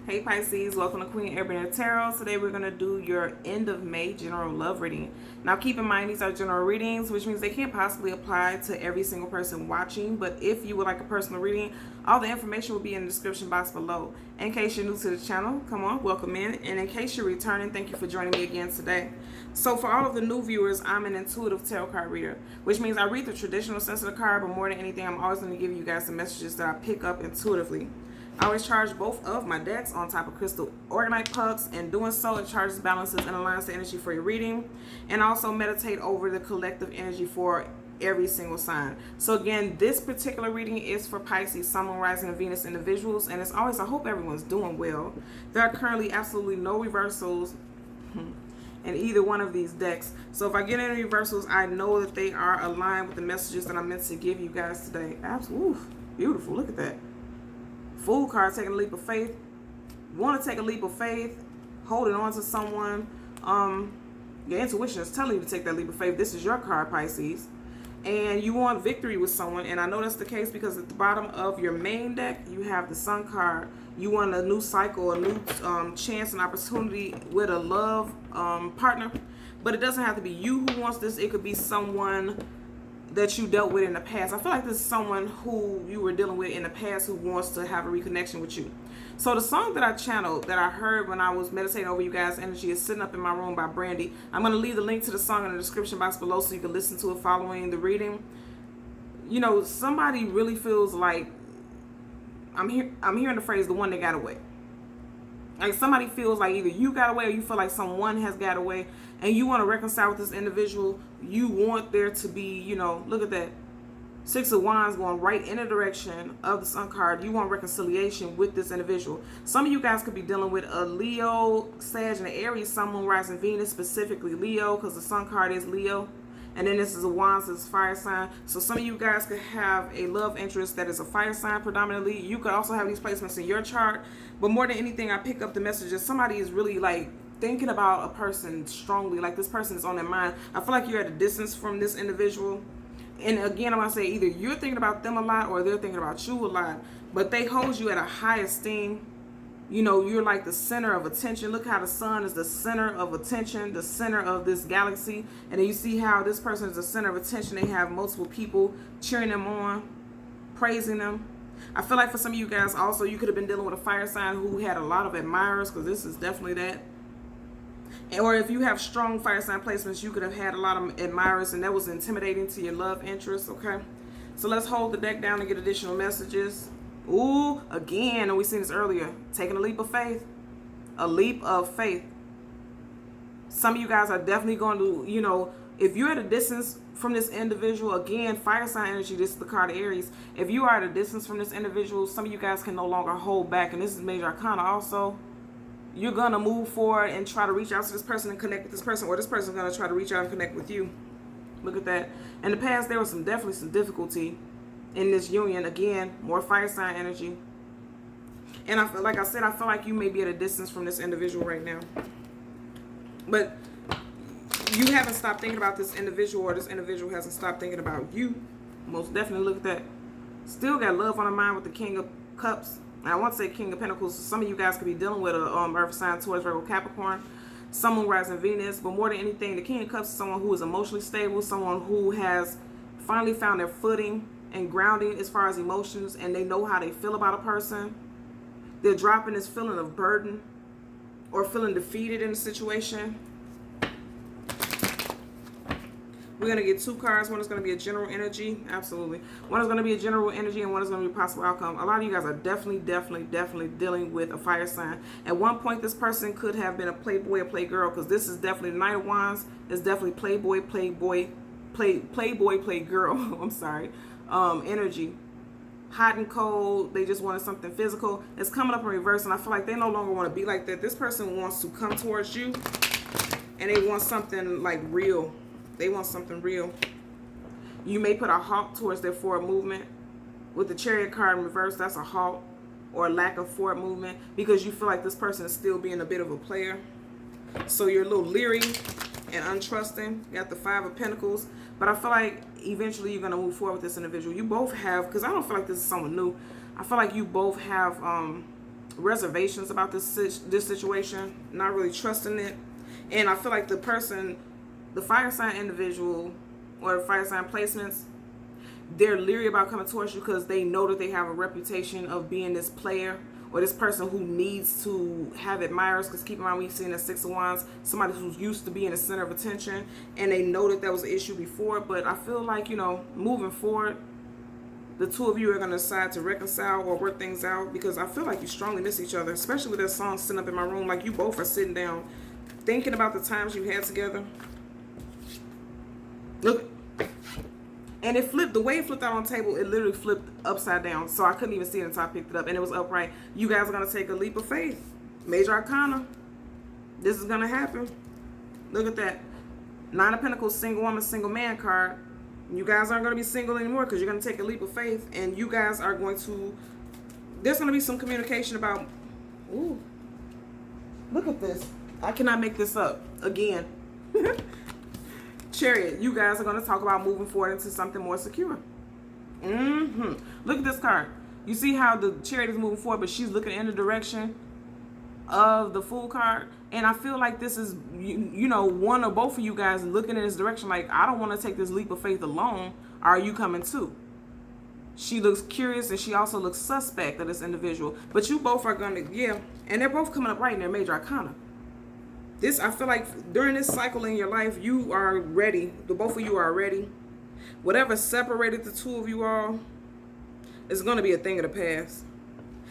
Hey Pisces, welcome to Queen Ebony Tarot. Today we're going to do your end of May general love reading. Now keep in mind these are general readings, which means they can't possibly apply to every single person watching. But if you would like a personal reading, all the information will be in the description box below. In case you're new to the channel, come on, welcome in. And in case you're returning, thank you for joining me again today. So for all of the new viewers, I'm an intuitive tarot card reader, which means I read the traditional sense of the card, but more than anything, I'm always going to give you guys the messages that I pick up intuitively. I always charge both of my decks on top of crystal organite pucks, and doing so, it charges, balances, and aligns the energy for your reading, and also meditate over the collective energy for every single sign. So again, this particular reading is for Pisces, Sun, Moon, Rising, and Venus individuals, and as always, I hope everyone's doing well. There are currently absolutely no reversals in either one of these decks. So if I get any reversals, I know that they are aligned with the messages that I'm meant to give you guys today. Absolutely beautiful. Look at that. Fool card, taking a leap of faith. Want to take a leap of faith, holding on to someone. Your intuition is telling you to take that leap of faith. This is your card, Pisces. And you want victory with someone. And I know that's the case because at the bottom of your main deck, you have the Sun card. You want a new cycle, a new chance and opportunity with a love partner. But it doesn't have to be you who wants this. It could be someone that you dealt with in the past. I feel like this is someone who you were dealing with in the past who wants to have a reconnection with you. So the song that I channeled, that I heard when I was meditating over you guys' energy, is Sitting Up in My Room by Brandy. I'm going to leave the link to the song in the description box below so you can listen to it following the reading. You know, somebody really feels like, I'm hearing the phrase, the one that got away. Like somebody feels like either you got away or you feel like someone has got away and you want to reconcile with this individual. You want there to be, you know, look at that. Six of Wands going right in the direction of the Sun card. You want reconciliation with this individual. Some of you guys could be dealing with a Leo, Sag, and an Aries, Sun, Moon, Rising, Venus, specifically Leo, because the Sun card is Leo. And then this is a Wands, this is fire sign. So some of you guys could have a love interest that is a fire sign predominantly. You could also have these placements in your chart. But more than anything, I pick up the messages. Somebody is really like thinking about a person strongly. Like this person is on their mind. I feel like you're at a distance from this individual. And again, I'm going to say either you're thinking about them a lot or they're thinking about you a lot. But they hold you at a high esteem. You know, you're like the center of attention. Look how the sun is the center of attention, the center of this galaxy. And then you see how this person is the center of attention. They have multiple people cheering them on, praising them. I feel like for some of you guys also, you could have been dealing with a fire sign who had a lot of admirers, because this is definitely that. Or if you have strong fire sign placements, you could have had a lot of admirers and that was intimidating to your love interest, okay? So let's hold the deck down and get additional messages. Ooh, again, and we seen this earlier, taking a leap of faith. A leap of faith. Some of you guys are definitely going to, you know, if you're at a distance from this individual, again, fire sign energy, this is the card of Aries. If you are at a distance from this individual, some of you guys can no longer hold back. And this is major arcana also. You're going to move forward and try to reach out to this person and connect with this person, or this person is going to try to reach out and connect with you. Look at that. In the past, there was definitely some difficulty in this union. Again, more fire sign energy. And I feel like I said, I feel like you may be at a distance from this individual right now. But you haven't stopped thinking about this individual, or this individual hasn't stopped thinking about you. Most definitely. Look at that. Still got love on the mind with the King of Cups. And I want to say King of Pentacles. So some of you guys could be dealing with a Earth sign, Taurus, Virgo, Capricorn, Sun, Moon, Rising, Venus. But more than anything, the King of Cups is someone who is emotionally stable, someone who has finally found their footing and grounding as far as emotions, and they know how they feel about a person. They're dropping this feeling of burden or feeling defeated in a situation. We're going to get two cards. One is going to be a general energy. Absolutely. One is going to be a general energy and one is going to be a possible outcome. A lot of you guys are definitely dealing with a fire sign. At one point, this person could have been a playboy or playgirl, because this is definitely the Knight of Wands. It's definitely playboy, playgirl. I'm sorry. Energy. Hot and cold. They just wanted something physical. It's coming up in reverse, and I feel like they no longer want to be like that. This person wants to come towards you, and they want something like real. They want something real. You may put a halt towards their forward movement. With the Chariot card in reverse, that's a halt or a lack of forward movement, because you feel like this person is still being a bit of a player. So you're a little leery and untrusting. You got the Five of Pentacles. But I feel like eventually you're going to move forward with this individual. You both have, because I don't feel like this is someone new. I feel like you both have reservations about this situation, not really trusting it. And I feel like the person, the fire sign individual or fire sign placements, they're leery about coming towards you because they know that they have a reputation of being this player or this person who needs to have admirers. Because keep in mind, we've seen the Six of Wands, somebody who's used to being the center of attention, and they know that was an issue before. But I feel like, you know, moving forward, the two of you are going to decide to reconcile or work things out, because I feel like you strongly miss each other, especially with that song sitting up in my room. Like, you both are sitting down thinking about the times you had together. Look. And it flipped, the way it flipped out on the table, it literally flipped upside down. So I couldn't even see it until I picked it up. And it was upright. You guys are going to take a leap of faith. Major Arcana. This is going to happen. Look at that. Nine of Pentacles, single woman, single man card. You guys aren't going to be single anymore because you're going to take a leap of faith. And you guys are going to, there's going to be some communication about, ooh, look at this. I cannot make this up again. Chariot, you guys are going to talk about moving forward into something more secure. Look at this card. You see how the Chariot is moving forward, but she's looking in the direction of the Fool card. And I feel like this is, you know, one or both of you guys looking in this direction like, I don't want to take this leap of faith alone. Are you coming too? She looks curious, and she also looks suspect of this individual. But you both are going to, yeah. And they're both coming up right in their Major Arcana. This, I feel like during this cycle in your life, you are ready. The both of you are ready. Whatever separated the two of you all is going to be a thing of the past.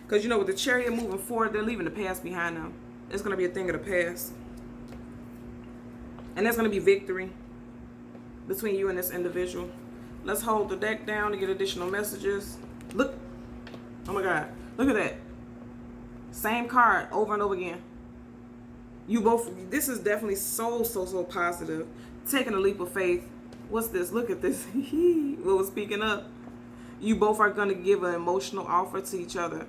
Because, you know, with the Chariot moving forward, they're leaving the past behind them. It's going to be a thing of the past. And there's going to be victory between you and this individual. Let's hold the deck down to get additional messages. Look. Oh, my God. Look at that. Same card over and over again. You both, this is definitely so positive. Taking a leap of faith. What's this? Look at this. What was speaking up? You both are going to give an emotional offer to each other.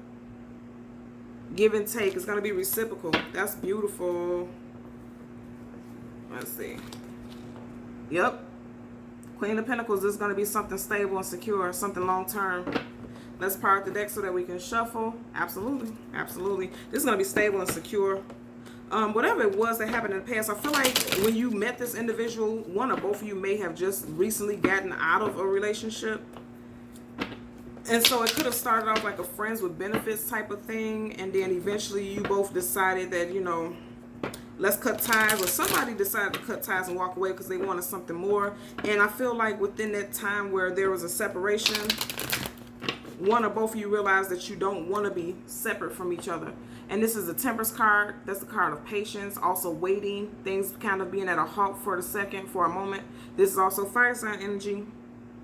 Give and take. It's going to be reciprocal. That's beautiful. Let's see. Yep. Queen of Pentacles. This is going to be something stable and secure. Something long term. Let's part the deck so that we can shuffle. Absolutely. Absolutely. This is going to be stable and secure. Whatever it was that happened in the past, I feel like when you met this individual, one or both of you may have just recently gotten out of a relationship. And so it could have started off like a friends with benefits type of thing. And then eventually you both decided that, you know, let's cut ties. Or somebody decided to cut ties and walk away because they wanted something more. And I feel like within that time where there was a separation, one or both of you realized that you don't want to be separate from each other. And this is the Temperance card. That's the card of patience, also waiting, things kind of being at a halt for a moment. This is also fire sign energy,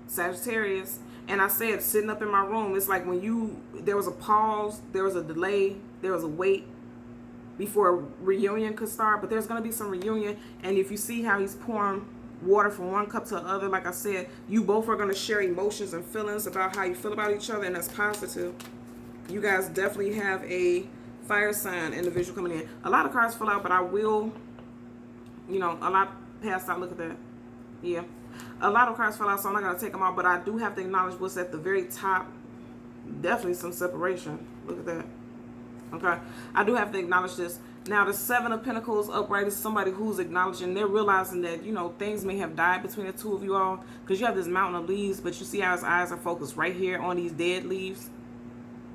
Sagittarius. And I said, sitting up in my room, it's like when there was a pause, there was a delay, there was a wait before a reunion could start. But there's going to be some reunion. And if you see how he's pouring water from one cup to the other, like I said, you both are going to share emotions and feelings about how you feel about each other, and that's positive. You guys definitely have a fire sign individual coming in. A lot of cards fell out, but I will, you know, a lot passed out. Look at that. Yeah. A lot of cards fell out, so I'm not going to take them out, but I do have to acknowledge what's at the very top. Definitely some separation. Look at that. Okay. I do have to acknowledge this. Now, the Seven of Pentacles upright is somebody who's acknowledging, they're realizing that, you know, things may have died between the two of you all, because you have this mountain of leaves, but you see how his eyes are focused right here on these dead leaves,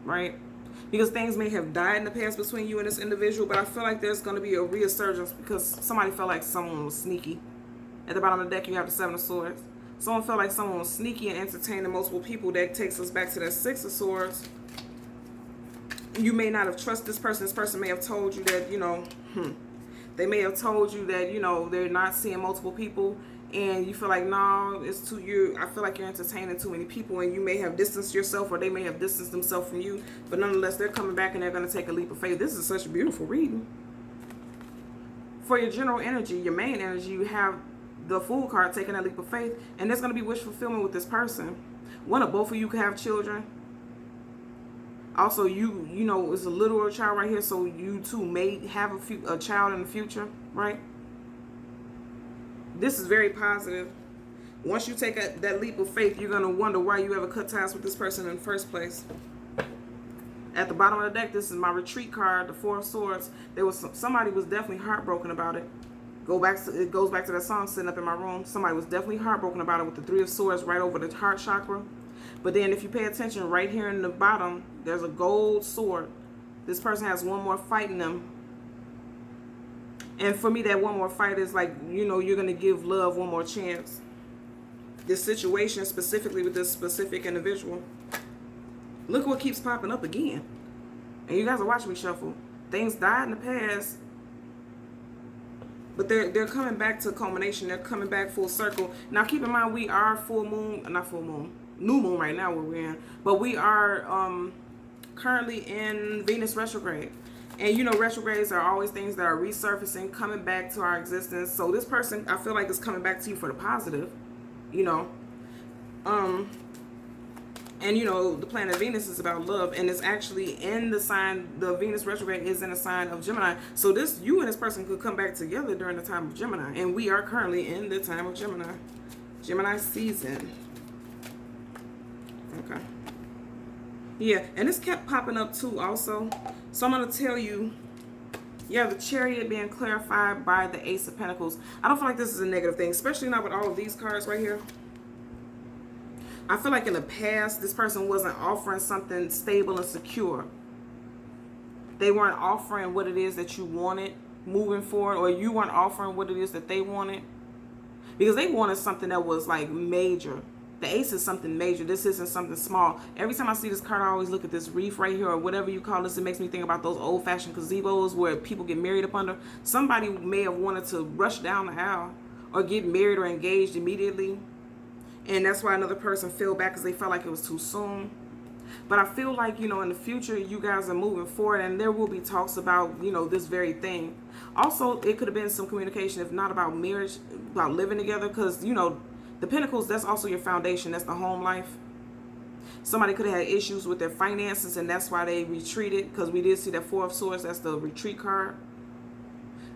right? Because things may have died in the past between you and this individual, but I feel like there's going to be a resurgence because somebody felt like someone was sneaky. At the bottom of the deck, you have the Seven of Swords. Someone felt like someone was sneaky and entertaining multiple people. That takes us back to that Six of Swords. You may not have trusted this person. This person may have told you that, you know, they may have told you that, you know, they're not seeing multiple people. And you feel like, no, it's too, I feel like you're entertaining too many people, and you may have distanced yourself, or they may have distanced themselves from you, but nonetheless, they're coming back and they're going to take a leap of faith. This is such a beautiful reading. For your general energy, your main energy, you have the Fool card taking a leap of faith, and there's going to be wish fulfillment with this person. One or both of you could have children. Also, you know, it's a literal child right here, so you two may have a child in the future, right? This is very positive. Once you take that leap of faith, you're going to wonder why you ever cut ties with this person in the first place. At the bottom of the deck, this is my retreat card, the Four of Swords. There was somebody was definitely heartbroken about it. It goes back to that song sitting up in my room. Somebody was definitely heartbroken about it with the Three of Swords right over the heart chakra. But then if you pay attention, right here in the bottom, there's a gold sword. This person has one more fight in them. And for me, that one more fight is like, you know, you're going to give love one more chance. This situation, specifically with this specific individual. Look what keeps popping up again. And you guys are watching me shuffle. Things died in the past. But they're coming back to culmination. They're coming back full circle. Now, keep in mind, we are new moon right now where we're in. But we are currently in Venus retrograde. And, you know, retrogrades are always things that are resurfacing, coming back to our existence. So this person, I feel like, is coming back to you for the positive, you know. And, you know, the planet Venus is about love. And it's actually in the sign, the Venus retrograde is in a sign of Gemini. So this, you and this person could come back together during the time of Gemini. And we are currently in the time of Gemini. Gemini season. Okay. Yeah, and this kept popping up too also. So I'm going to tell you, yeah, the Chariot being clarified by the Ace of Pentacles. I don't feel like this is a negative thing, especially not with all of these cards right here. I feel like in the past, this person wasn't offering something stable and secure. They weren't offering what it is that you wanted moving forward, or you weren't offering what it is that they wanted. Because they wanted something that was like major. The Ace is something major. This isn't something small. Every time I see this card, I always look at this reef right here, or whatever you call this. It makes me think about those old-fashioned gazebos where people get married up under. Somebody may have wanted to rush down the aisle or get married or engaged immediately. And that's why another person fell back because they felt like it was too soon. But I feel like, you know, in the future, you guys are moving forward and there will be talks about, you know, this very thing. Also, it could have been some communication, if not about marriage, about living together. Because, you know, the Pentacles, that's also your foundation. That's the home life. Somebody could have had issues with their finances and that's why they retreated. Because we did see that Four of Swords, that's the retreat card.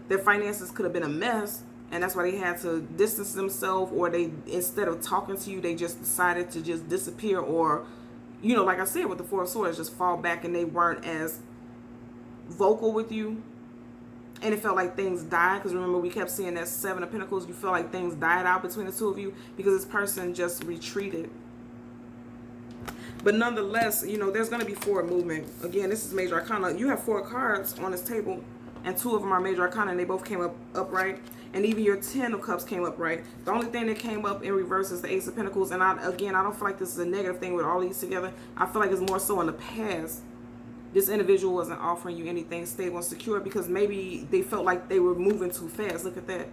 Their finances could have been a mess. And that's why they had to distance themselves, or they, instead of talking to you, they just decided to just disappear, or, you know, like I said with the Four of Swords, just fall back and they weren't as vocal with you. And it felt like things died, because remember we kept seeing that Seven of Pentacles. You feel like things died out between the two of you because this person just retreated. But nonetheless, you know, there's going to be forward movement. Again, this is Major Arcana. You have 4 cards on this table, and 2 of them are Major Arcana, and they both came up upright. And even your 10 of Cups came up right. The only thing that came up in reverse is the Ace of Pentacles. And again, I don't feel like this is a negative thing with all these together. I feel like it's more so in the past. This individual wasn't offering you anything stable and secure because maybe they felt like they were moving too fast. Look at that.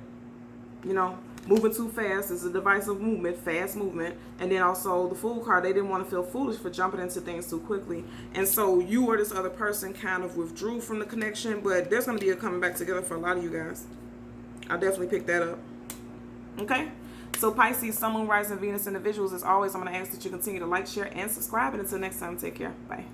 You know, moving too fast is a divisive movement, fast movement. And then also the Fool card, they didn't want to feel foolish for jumping into things too quickly. And so you or this other person kind of withdrew from the connection. But there's going to be a coming back together for a lot of you guys. I'll definitely pick that up. Okay? So Pisces, Sun, Moon, Rising, Venus individuals, as always, I'm going to ask that you continue to like, share, and subscribe. And until next time, take care. Bye.